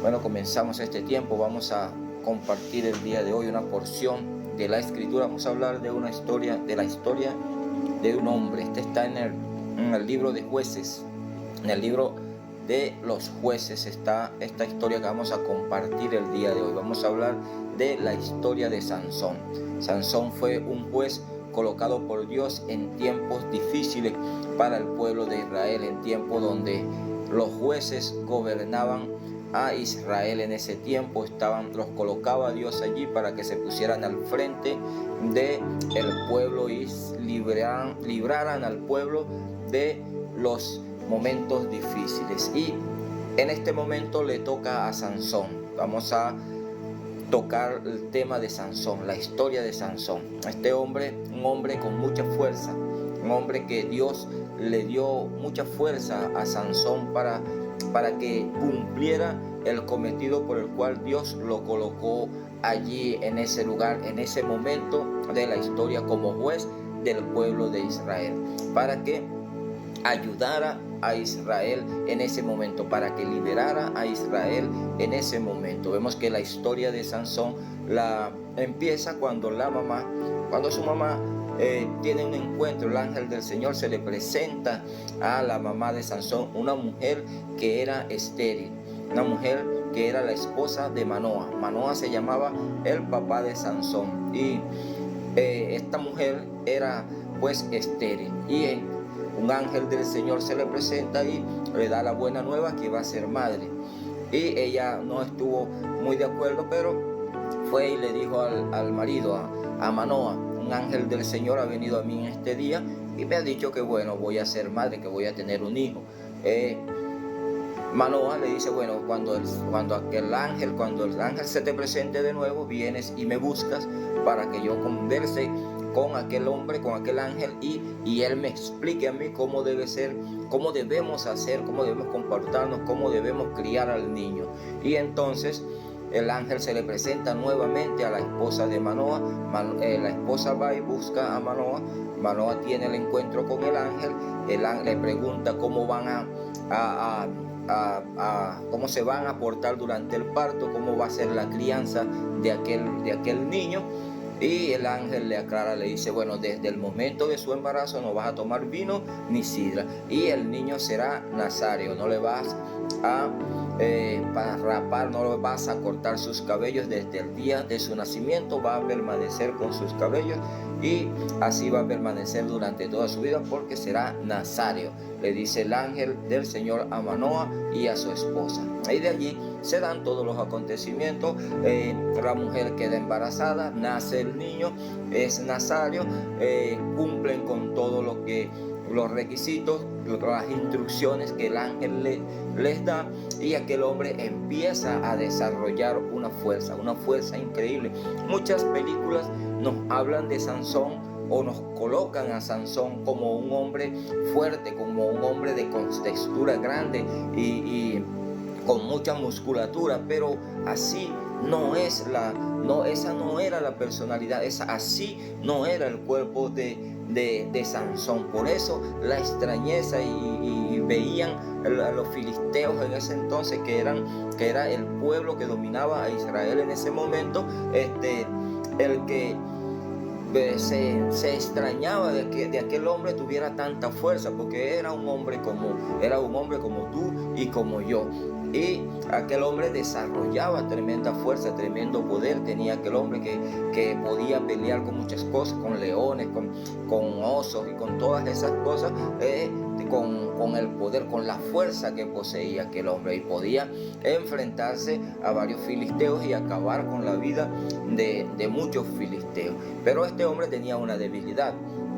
Bueno, comenzamos este tiempo. Vamos a compartir el día de hoy una porción de la escritura. Vamos a hablar de una historia, de la historia de un hombre. Este está en el libro de Jueces. En el libro de los Jueces está esta historia que vamos a compartir el día de hoy. Vamos a hablar de la historia de Sansón. Sansón fue un juez colocado por Dios en tiempos difíciles para el pueblo de Israel, en tiempos donde los jueces gobernaban a Israel. En ese tiempo los colocaba Dios allí para que se pusieran al frente del pueblo y libraran al pueblo de los momentos difíciles. Y en este momento le toca a Sansón. Vamos a tocar el tema de Sansón, la historia de Sansón. Este hombre, un hombre con mucha fuerza, un hombre que Dios le dio mucha fuerza a Sansón para que cumpliera el cometido por el cual Dios lo colocó allí en ese lugar, en ese momento de la historia como juez del pueblo de Israel, para que ayudara a Israel en ese momento, para que liberara a Israel en ese momento. Vemos que la historia de Sansón la empieza cuando su mamá tiene un encuentro. El ángel del Señor se le presenta a la mamá de Sansón, una mujer que era estéril, una mujer que era la esposa de Manoa. Manoa se llamaba el papá de Sansón, y esta mujer era pues estéril, y un ángel del Señor se le presenta y le da la buena nueva que va a ser madre. Y ella no estuvo muy de acuerdo, pero fue y le dijo al marido, a Manoa: un ángel del Señor ha venido a mí en este día y me ha dicho que bueno, voy a ser madre, que voy a tener un hijo. Manoa le dice: bueno, cuando el ángel se te presente de nuevo, vienes y me buscas para que yo converse con aquel hombre, con aquel ángel, y él me explique a mí cómo debe ser, cómo debemos hacer, cómo debemos comportarnos, cómo debemos criar al niño. Y entonces el ángel se le presenta nuevamente a la esposa de Manoa. La esposa va y busca a Manoa. Manoa tiene el encuentro con el ángel. El ángel le pregunta cómo van cómo se van a portar durante el parto, cómo va a ser la crianza de aquel niño. Y el ángel le aclara, le dice: bueno, desde el momento de su embarazo no vas a tomar vino ni sidra, y el niño será nazario, no le vas a rapar, no le vas a cortar sus cabellos. Desde el día de su nacimiento va a permanecer con sus cabellos, y así va a permanecer durante toda su vida, porque será nazario, le dice el ángel del Señor a Manoa y a su esposa. Y de allí se dan todos los acontecimientos. La mujer queda embarazada, nace el niño, es nazario, cumplen con todo los requisitos, las instrucciones que el ángel les da, y aquel hombre empieza a desarrollar una fuerza increíble. Muchas películas nos hablan de Sansón, o nos colocan a Sansón como un hombre fuerte, como un hombre de contextura grande y con mucha musculatura, pero así esa no era la personalidad, así no era el cuerpo de Sansón. Por eso la extrañeza, y veían a los filisteos en ese entonces, que era el pueblo que dominaba a Israel en ese momento, el que se extrañaba de que aquel hombre tuviera tanta fuerza, porque era un hombre como tú y como yo. Y aquel hombre desarrollaba tremenda fuerza, tremendo poder. Tenía aquel hombre que podía pelear con muchas cosas, con leones, con osos y con todas esas cosas, con el poder, con la fuerza que poseía aquel hombre, y podía enfrentarse a varios filisteos y acabar con la vida de muchos filisteos. Pero este hombre tenía una debilidad.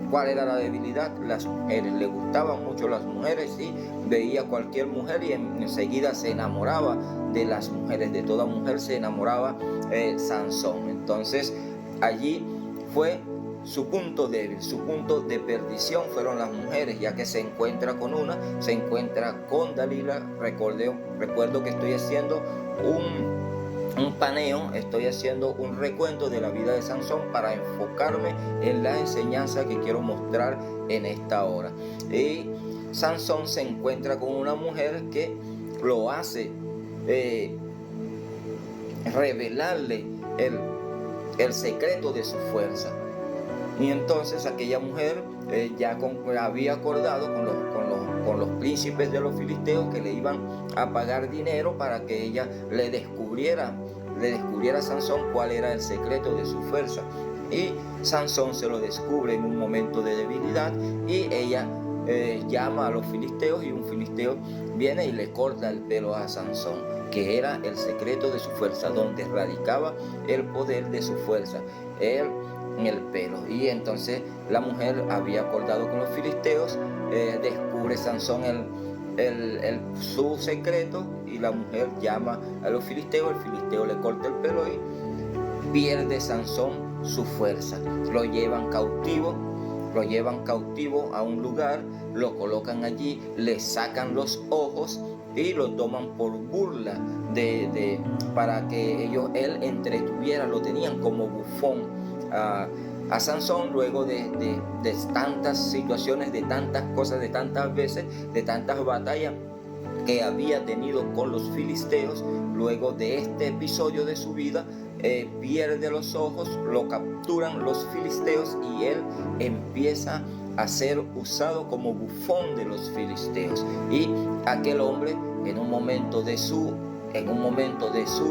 ¿Cuál era la debilidad? Las mujeres. Le gustaban mucho las mujeres, y veía cualquier mujer y enseguida se enamoraba de las mujeres. De toda mujer se enamoraba Sansón. Entonces allí fue su punto débil, su punto de perdición fueron las mujeres, ya que se encuentra con Dalila. Recuerdo que estoy haciendo un paneo, estoy haciendo un recuento de la vida de Sansón para enfocarme en la enseñanza que quiero mostrar en esta hora. Y Sansón se encuentra con una mujer que lo hace revelarle el secreto de su fuerza. Y entonces aquella mujer había acordado con los príncipes de los filisteos que le iban a pagar dinero para que ella le descubriera a Sansón cuál era el secreto de su fuerza. Y Sansón se lo descubre en un momento de debilidad, y ella llama a los filisteos, y un filisteo viene y le corta el pelo a Sansón, que era el secreto de su fuerza, donde radicaba el poder de su fuerza, en el pelo. Y entonces la mujer había acordado con los filisteos, descubre Sansón su secreto, y la mujer llama a los filisteos, el filisteo le corta el pelo y pierde Sansón su fuerza. Lo llevan cautivo a un lugar, lo colocan allí, le sacan los ojos y lo toman por burla para que él entretuviera, lo tenían como bufón a Sansón, luego de tantas situaciones, de tantas cosas, de tantas veces, de tantas batallas que había tenido con los filisteos. Luego de este episodio de su vida, pierde los ojos, lo capturan los filisteos y él empieza a ser usado como bufón de los filisteos. Y aquel hombre, en un momento de su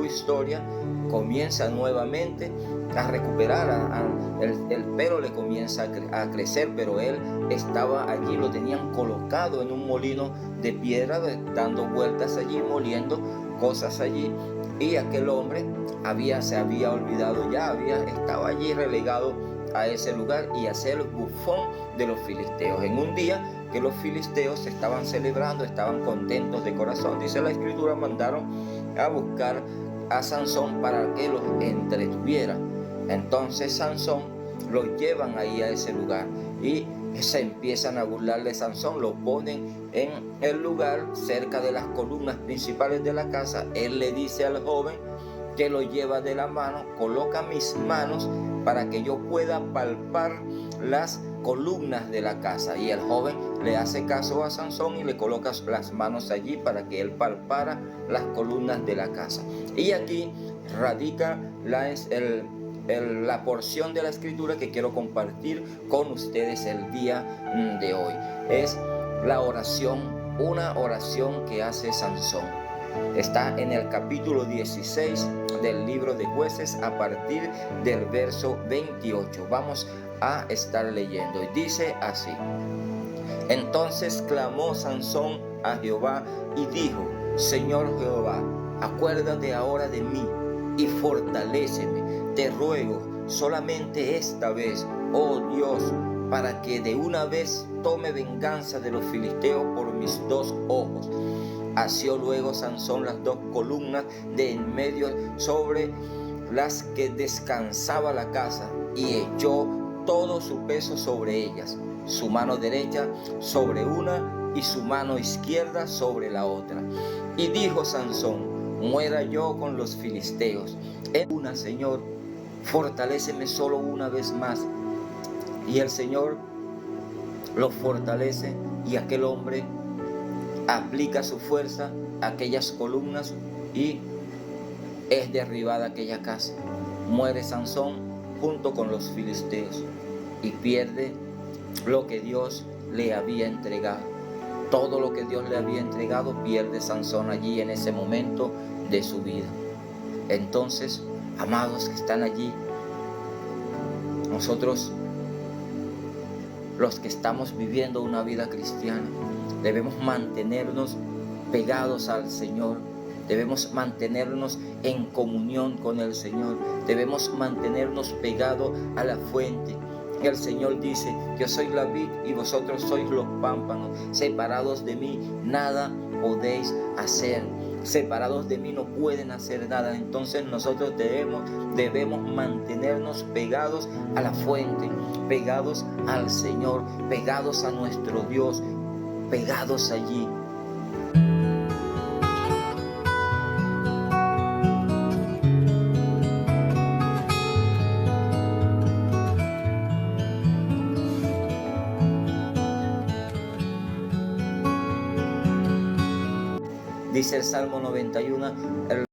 historia, comienza nuevamente a recuperar, el pelo le comienza a crecer, pero él estaba allí, lo tenían colocado en un molino de piedra, dando vueltas allí, moliendo cosas allí, y aquel hombre se había olvidado ya, estaba allí relegado a ese lugar y a ser bufón de los filisteos. En un día que los filisteos estaban celebrando, estaban contentos de corazón, dice la escritura, mandaron a buscar a Sansón para que los entretuviera. Entonces Sansón lo llevan ahí a ese lugar y se empiezan a burlar de Sansón, lo ponen en el lugar cerca de las columnas principales de la casa. Él le dice al joven que lo lleva de la mano: coloca mis manos para que yo pueda palpar las columnas de la casa. Y el joven le hace caso a Sansón y le coloca las manos allí para que él palpara las columnas de la casa. Y aquí radica la porción de la escritura que quiero compartir con ustedes el día de hoy. Es la oración, una oración que hace Sansón. Está en el capítulo 16 del libro de Jueces, a partir del verso 28. Vamos a estar leyendo, y dice así: Entonces clamó Sansón a Jehová y dijo: Señor Jehová, acuérdate ahora de mí y fortaléceme, te ruego, solamente esta vez, oh Dios, para que de una vez tome venganza de los filisteos por mis dos ojos. Asió luego Sansón las dos columnas de en medio sobre las que descansaba la casa, y echó todo su peso sobre ellas, su mano derecha sobre una y su mano izquierda sobre la otra. Y dijo Sansón: muera yo con los filisteos. En una, Señor, fortaléceme solo una vez más. Y el Señor lo fortalece, y aquel hombre aplica su fuerza a aquellas columnas y es derribada aquella casa. Muere Sansón junto con los filisteos y pierde lo que Dios le había entregado. Todo lo que Dios le había entregado pierde Sansón allí en ese momento de su vida. Entonces, amados que están allí, nosotros, los que estamos viviendo una vida cristiana, debemos mantenernos pegados al Señor, debemos mantenernos en comunión con el Señor, debemos mantenernos pegados a la fuente. El Señor dice: yo soy la vid y vosotros sois los pámpanos, separados de mí nada podéis hacer. Separados de mí no pueden hacer nada. Entonces nosotros debemos mantenernos pegados a la fuente, pegados al Señor, pegados a nuestro Dios, pegados allí. Dice el Salmo 91,